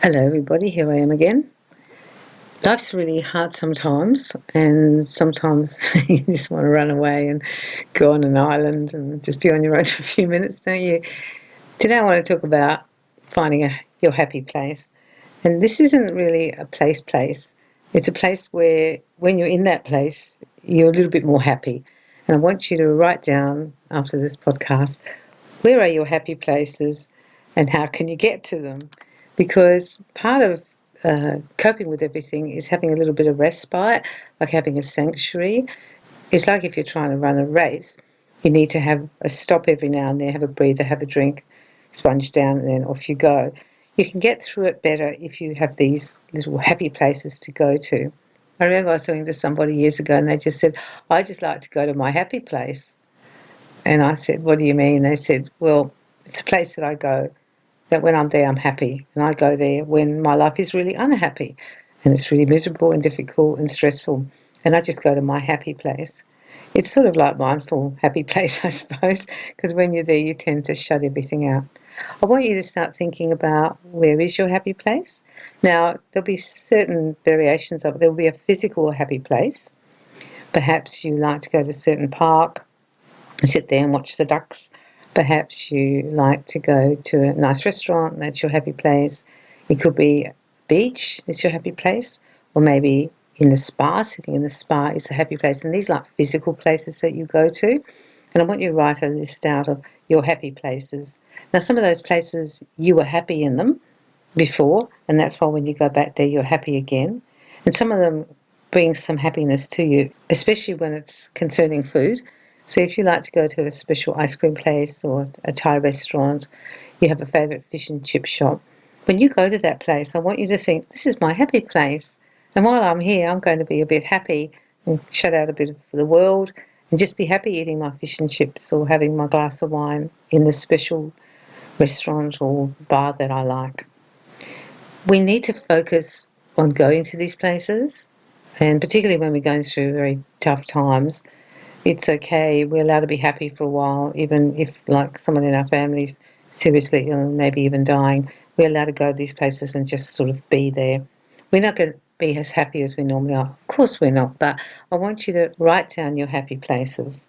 Hello, everybody. Here I am again. Life's really hard sometimes, and sometimes you just want to run away and go on an island and just be on your own for a few minutes, don't you? Today, I want to talk about finding your happy place. And this isn't really a place. It's a place where, when you're in that place, you're a little bit more happy. And I want you to write down after this podcast, where are your happy places and how can you get to them? Because part of coping with everything is having a little bit of respite, like having a sanctuary. It's like if you're trying to run a race, you need to have a stop every now and then, have a breather, have a drink, sponge down, and then off you go. You can get through it better if you have these little happy places to go to. I remember I was talking to somebody years ago and they just said, I just like to go to my happy place. And I said, what do you mean? They said, well, it's a place that I go, that when I'm there, I'm happy. And I go there when my life is really unhappy and it's really miserable and difficult and stressful. And I just go to my happy place. It's sort of like mindful happy place, I suppose, because when you're there, you tend to shut everything out. I want you to start thinking about where is your happy place. Now, there'll be certain variations of it. There'll be a physical happy place. Perhaps you like to go to a certain park, sit there and watch the ducks. Perhaps you like to go to a nice restaurant, that's your happy place. It could be a beach, it's your happy place, or maybe in the spa, sitting in the spa is a happy place. And these are like physical places that you go to. And I want you to write a list out of your happy places. Now, some of those places you were happy in them before, and that's why when you go back there, you're happy again. And some of them bring some happiness to you, especially when it's concerning food. So if you like to go to a special ice cream place or a Thai restaurant, you have a favourite fish and chip shop, when you go to that place, I want you to think, this is my happy place. And while I'm here, I'm going to be a bit happy and shut out a bit of the world and just be happy eating my fish and chips or having my glass of wine in the special restaurant or bar that I like. We need to focus on going to these places, and particularly when we're going through very tough times, it's okay. We're allowed to be happy for a while, even if, like, someone in our family is seriously ill, maybe even dying. We're allowed to go to these places and just sort of be there. We're not going to be as happy as we normally are. Of course we're not, but I want you to write down your happy places.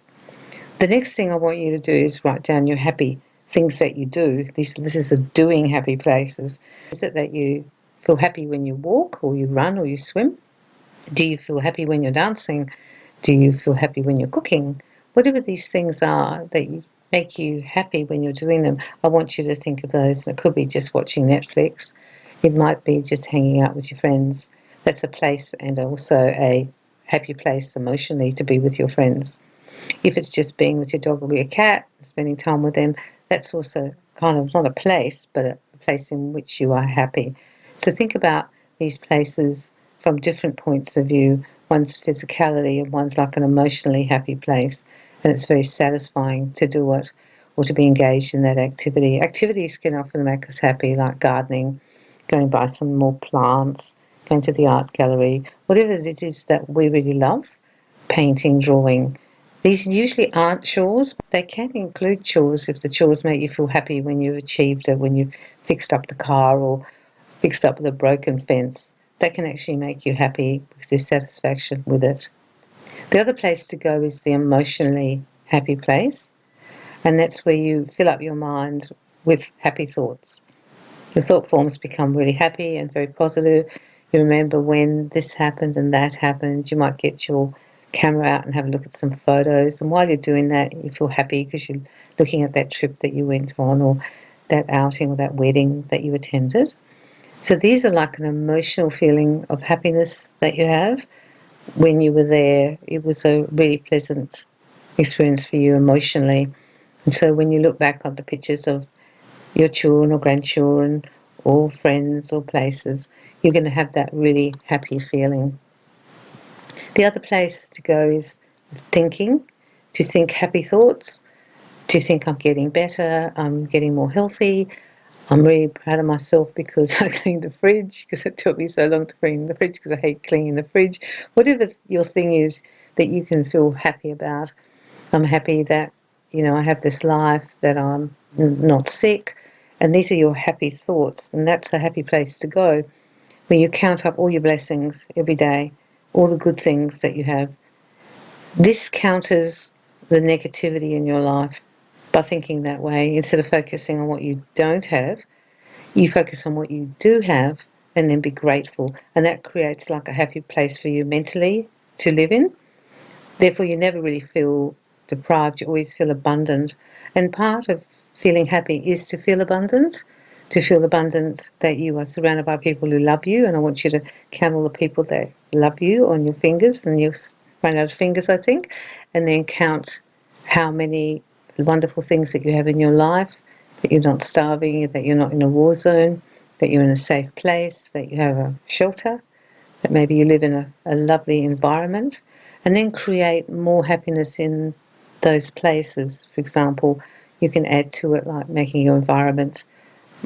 The next thing I want you to do is write down your happy things that you do. This is the doing happy places. Is it that you feel happy when you walk or you run or you swim? Do you feel happy when you're dancing? Do you feel happy when you're cooking? Whatever these things are that make you happy when you're doing them, I want you to think of those. It could be just watching Netflix. It might be just hanging out with your friends. That's a place and also a happy place emotionally to be with your friends. If it's just being with your dog or your cat, spending time with them, that's also kind of not a place, but a place in which you are happy. So think about these places from different points of view. One's physicality and one's like an emotionally happy place, and it's very satisfying to do it or to be engaged in that activity. Activities can often make us happy, like gardening, going buy some more plants, going to the art gallery, whatever it is that we really love, painting, drawing. These usually aren't chores. They can include chores if the chores make you feel happy when you've achieved it, when you've fixed up the car or fixed up the broken fence. That can actually make you happy because there's satisfaction with it. The other place to go is the emotionally happy place, and that's where you fill up your mind with happy thoughts. Your thought forms become really happy and very positive. You remember when this happened and that happened. You might get your camera out and have a look at some photos. And while you're doing that, you feel happy because you're looking at that trip that you went on or that outing or that wedding that you attended. So these are like an emotional feeling of happiness that you have when you were there. It was a really pleasant experience for you emotionally. And so when you look back on the pictures of your children or grandchildren or friends or places, you're going to have that really happy feeling. The other place to go is thinking, to think happy thoughts, to think I'm getting better, I'm getting more healthy, I'm really proud of myself because I cleaned the fridge, because it took me so long to clean the fridge because I hate cleaning the fridge. Whatever your thing is that you can feel happy about. I'm happy that, I have this life, that I'm not sick, And these are your happy thoughts, and that's a happy place to go, where you count up all your blessings every day, all the good things that you have. This counters the negativity in your life by thinking that way. Instead of focusing on what you don't have, you focus on what you do have and then be grateful. And that creates like a happy place for you mentally to live in. Therefore, you never really feel deprived, you always feel abundant. And part of feeling happy is to feel abundant that you are surrounded by people who love you. And I want you to count all the people that love you on your fingers, and you'll run out of fingers, I think, and then count how many wonderful things that you have in your life, that you're not starving, that you're not in a war zone, that you're in a safe place, that you have a shelter, that maybe you live in a lovely environment, and then create more happiness in those places. For example, you can add to it like making your environment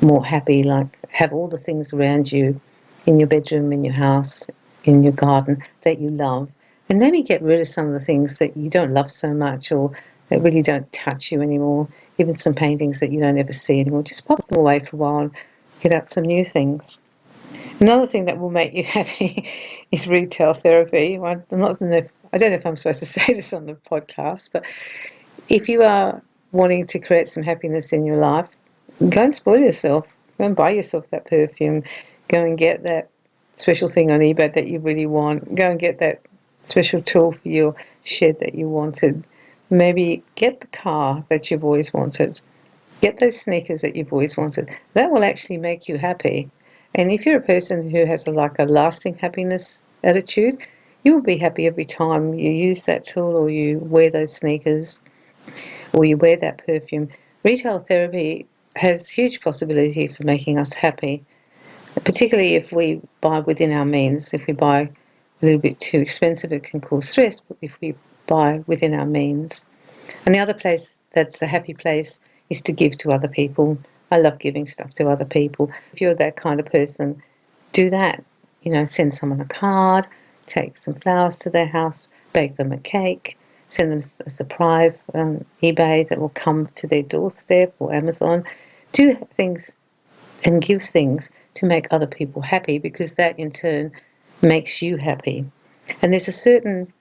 more happy, like have all the things around you in your bedroom, in your house, in your garden that you love, and maybe get rid of some of the things that you don't love so much or that really don't touch you anymore. Even some paintings that you don't ever see anymore, just pop them away for a while and get out some new things. Another thing that will make you happy is retail therapy. I don't know if I'm supposed to say this on the podcast, but if you are wanting to create some happiness in your life, go and spoil yourself. Go and buy yourself that perfume. Go and get that special thing on eBay that you really want. Go and get that special tool for your shed that you wanted. Maybe get the car that you've always wanted. Get those sneakers that you've always wanted. That will actually make you happy. And if you're a person who has a lasting happiness attitude, you will be happy every time you use that tool or you wear those sneakers or you wear that perfume. Retail therapy has huge possibility for making us happy, particularly if we buy within our means. If we buy a little bit too expensive, it can cause stress, but if we buy within our means. And the other place that's a happy place is to give to other people. I love giving stuff to other people. If you're that kind of person, do that. Send someone a card, take some flowers to their house, bake them a cake, send them a surprise on eBay that will come to their doorstep or Amazon. Do things and give things to make other people happy, because that in turn makes you happy. And there's a certain,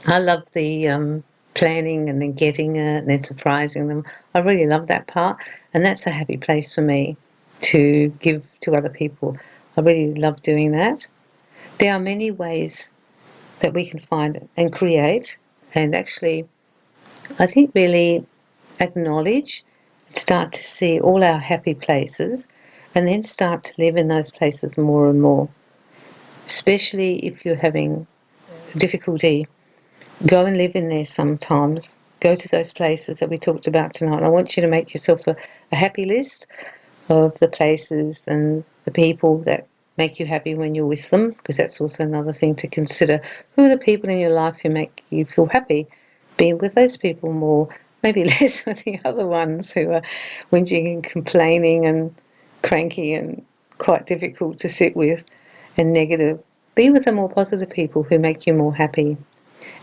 I love the planning and then getting it and then surprising them. I really love that part, and that's a happy place for me to give to other people. I really love doing that. There are many ways that we can find and create, and actually I think really acknowledge and start to see all our happy places, and then start to live in those places more and more. Especially if you're having difficulty, go and live in there sometimes. Go to those places that we talked about tonight. I want you to make yourself a happy list of the places and the people that make you happy when you're with them, because that's also another thing to consider. Who are the people in your life who make you feel happy? Be with those people more, maybe less with the other ones who are whinging and complaining and cranky and quite difficult to sit with and negative. Be with the more positive people who make you more happy.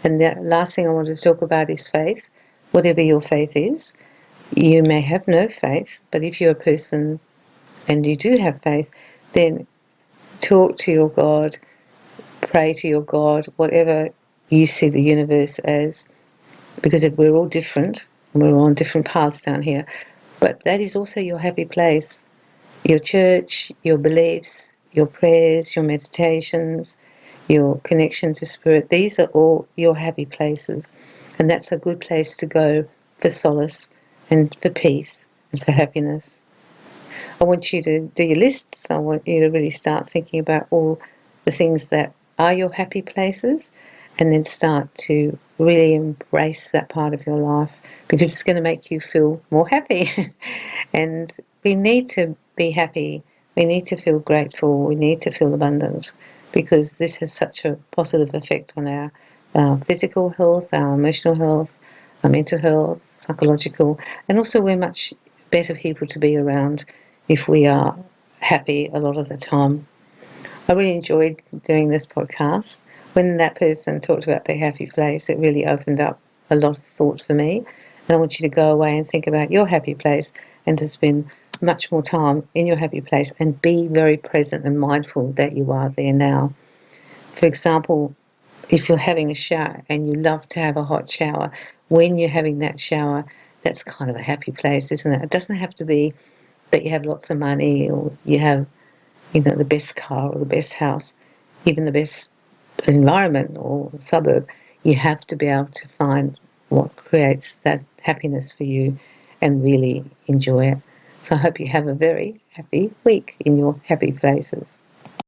And the last thing I want to talk about is faith. Whatever your faith is, you may have no faith, but if you're a person and you do have faith, then talk to your God, pray to your God, whatever you see the universe as, because we're all different and we're all on different paths down here. But that is also your happy place. Your church, your beliefs, your prayers, your meditations, your connection to spirit, these are all your happy places. And that's a good place to go for solace and for peace and for happiness. I want you to do your lists. I want you to really start thinking about all the things that are your happy places, and then start to really embrace that part of your life, because it's going to make you feel more happy. And we need to be happy. We need to feel grateful. We need to feel abundant, because this has such a positive effect on our physical health, our emotional health, our mental health, psychological, and also we're much better people to be around if we are happy a lot of the time. I really enjoyed doing this podcast. When that person talked about their happy place, it really opened up a lot of thought for me. And I want you to go away and think about your happy place and to spend much more time in your happy place and be very present and mindful that you are there now. For example, if you're having a shower and you love to have a hot shower, when you're having that shower, that's kind of a happy place, isn't it? It doesn't have to be that you have lots of money or you have, the best car or the best house, even the best environment or suburb. You have to be able to find what creates that happiness for you and really enjoy it. So I hope you have a very happy week in your happy places.